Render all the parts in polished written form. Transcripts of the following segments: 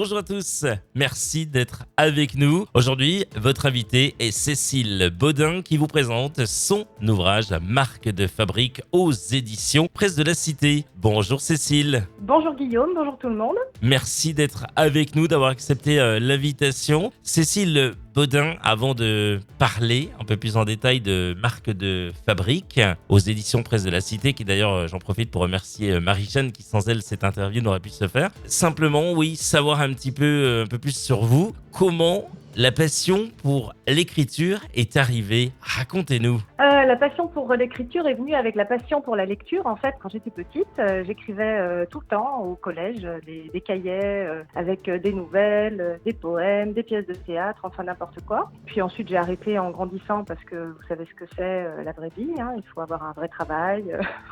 Bonjour à tous, merci d'être avec nous. Aujourd'hui, votre invitée est Cécile Bodin qui vous présente son ouvrage Marque de fabrique aux éditions Presse de la Cité. Bonjour Cécile. Bonjour Guillaume, bonjour tout le monde. Merci d'être avec nous, d'avoir accepté l'invitation. Cécile Bodin, avant de parler un peu plus en détail de Marque de fabrique aux éditions Presse de la Cité, qui d'ailleurs, j'en profite pour remercier Marie-Jeanne qui sans elle cette interview n'aurait pu se faire. Simplement, oui, savoir un peu plus sur vous. Comment la passion pour l'écriture est arrivée? Racontez-nous. La passion pour l'écriture est venue avec la passion pour la lecture. En fait, quand j'étais petite, j'écrivais tout le temps au collège des cahiers avec des nouvelles, des poèmes, des pièces de théâtre, enfin n'importe quoi. Puis ensuite, j'ai arrêté en grandissant parce que vous savez ce que c'est la vraie vie. Il faut avoir un vrai travail,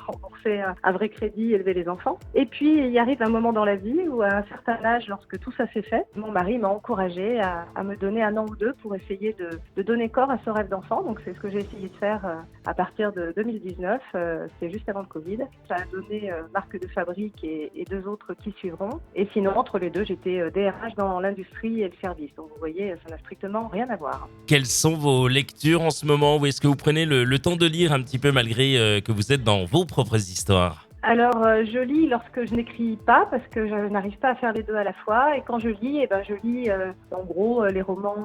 rembourser un vrai crédit, élever les enfants. Et puis, il arrive un moment dans la vie où, à un certain âge, lorsque tout ça s'est fait, mon mari m'a encouragée à me donner un an ou deux pour essayer de donner corps à ce rêve d'enfant. Donc, c'est ce que j'ai essayé de faire à partir de 2019, c'est juste avant le Covid. Ça a donné Marque de fabrique et deux autres qui suivront. Et sinon, entre les deux, j'étais DRH dans l'industrie et le service. Donc vous voyez, ça n'a strictement rien à voir. Quelles sont vos lectures en ce moment? Ou est-ce que vous prenez le temps de lire un petit peu malgré que vous êtes dans vos propres histoires? Alors, je lis lorsque je n'écris pas parce que je n'arrive pas à faire les deux à la fois. Et quand je lis, je lis en gros les romans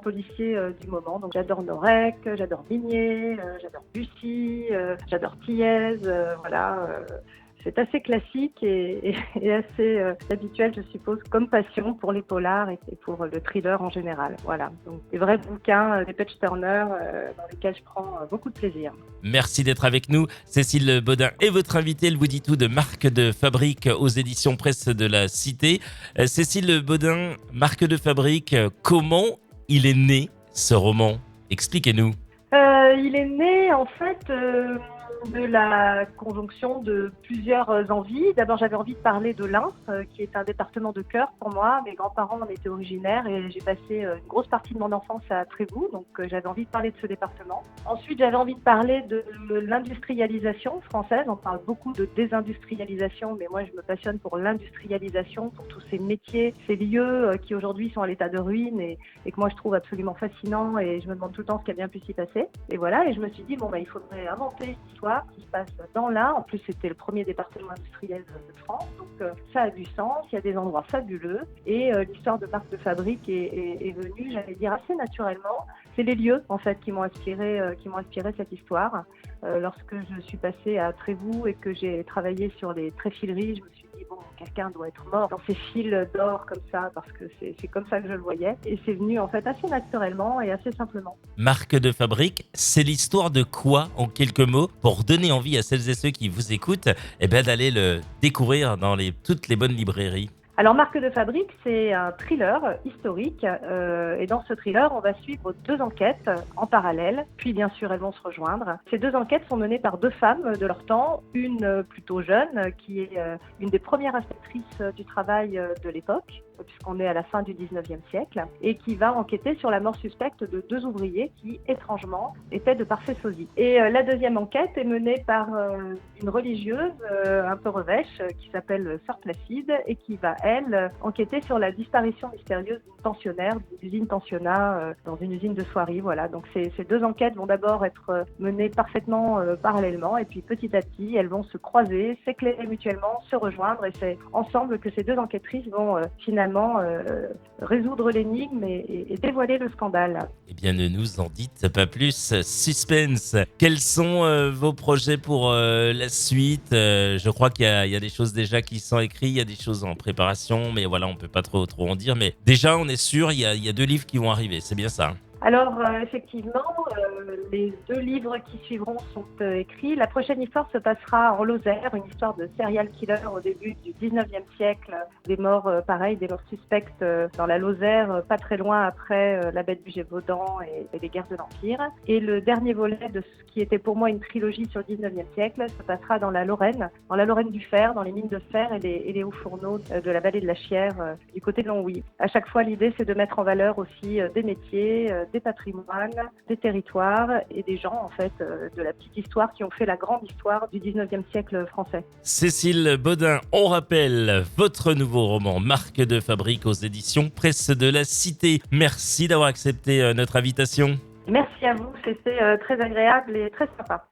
policiers du moment. Donc, j'adore Norek, j'adore Migné, j'adore Bussy, j'adore Thiez, voilà. C'est assez classique et assez habituel, je suppose, comme passion pour les polars et pour le thriller en général. Voilà, donc des vrais bouquins, des page-turners dans lesquels je prends beaucoup de plaisir. Merci d'être avec nous. Cécile Bodin est votre invitée. Elle vous dit tout de Marque de fabrique aux éditions Presse de la Cité. Cécile Bodin, Marque de fabrique, comment il est né ce roman? Expliquez-nous. Il est né en fait de la conjonction de plusieurs envies. D'abord, j'avais envie de parler de l'Ain, qui est un département de cœur pour moi. Mes grands-parents en étaient originaires et j'ai passé une grosse partie de mon enfance à Trévoux, donc j'avais envie de parler de ce département. Ensuite, j'avais envie de parler de l'industrialisation française. On parle beaucoup de désindustrialisation, mais moi, je me passionne pour l'industrialisation, pour tous ces métiers, ces lieux qui aujourd'hui sont à l'état de ruine et que moi, je trouve absolument fascinants et je me demande tout le temps ce qui a bien pu s'y passer. Et voilà, et je me suis dit, il faudrait inventer une histoire qui se passe dans l'Ain. En plus, c'était le premier département industriel de France, donc ça a du sens, il y a des endroits fabuleux et l'histoire de Marque de fabrique est venue, j'allais dire, assez naturellement. C'est les lieux, en fait, qui m'ont inspiré cette histoire. Lorsque je suis passée à Trévoux et que j'ai travaillé sur les tréfileries, je me suis dit, quelqu'un doit être mort dans ces fils d'or comme ça, parce que c'est comme ça que je le voyais. Et c'est venu, en fait, assez naturellement et assez simplement. Marque de fabrique, c'est l'histoire de quoi, en quelques mots, pour donner envie à celles et ceux qui vous écoutent d'aller le découvrir dans toutes les bonnes librairies? Alors, Marque de fabrique, c'est un thriller historique et dans ce thriller, on va suivre deux enquêtes en parallèle, puis bien sûr, elles vont se rejoindre. Ces deux enquêtes sont menées par deux femmes de leur temps, une plutôt jeune, qui est une des premières inspectrices du travail de l'époque, puisqu'on est à la fin du 19e siècle, et qui va enquêter sur la mort suspecte de deux ouvriers qui, étrangement, étaient de parfaits sosies. Et la deuxième enquête est menée par une religieuse un peu revêche qui s'appelle Sœur Placide et qui va, elle, enquêter sur la disparition mystérieuse d'une pensionnaire, d'une usine pensionnat dans une usine de soierie. Voilà. Donc ces deux enquêtes vont d'abord être menées parfaitement parallèlement et puis petit à petit, elles vont se croiser, s'éclairer mutuellement, se rejoindre et c'est ensemble que ces deux enquêtrices vont finalement résoudre l'énigme et dévoiler le scandale. Eh bien, ne nous en dites pas plus. Suspense. Quels sont vos projets pour la suite? Je crois qu'il y a des choses déjà qui sont écrites, il y a des choses en préparation, mais voilà, on peut pas trop en dire. Mais déjà, on est sûr, il y a deux livres qui vont arriver, c'est bien ça? Alors, effectivement, les deux livres qui suivront sont écrits. La prochaine histoire se passera en Lozère, une histoire de serial killer au début du 19e siècle. Des morts, des morts suspectes dans la Lozère, pas très loin après la bête du Gévaudan et les guerres de l'Empire. Et le dernier volet de ce qui était pour moi une trilogie sur le 19e siècle se passera dans la Lorraine du fer, dans les mines de fer et les hauts fourneaux de la vallée de la Chière, du côté de Longwy. À chaque fois, l'idée, c'est de mettre en valeur aussi des métiers, des patrimoines, des territoires et des gens, en fait, de la petite histoire qui ont fait la grande histoire du 19e siècle français. Cécile Bodin, on rappelle votre nouveau roman Marque de fabrique aux éditions Presse de la Cité. Merci d'avoir accepté notre invitation. Merci à vous, c'était très agréable et très sympa.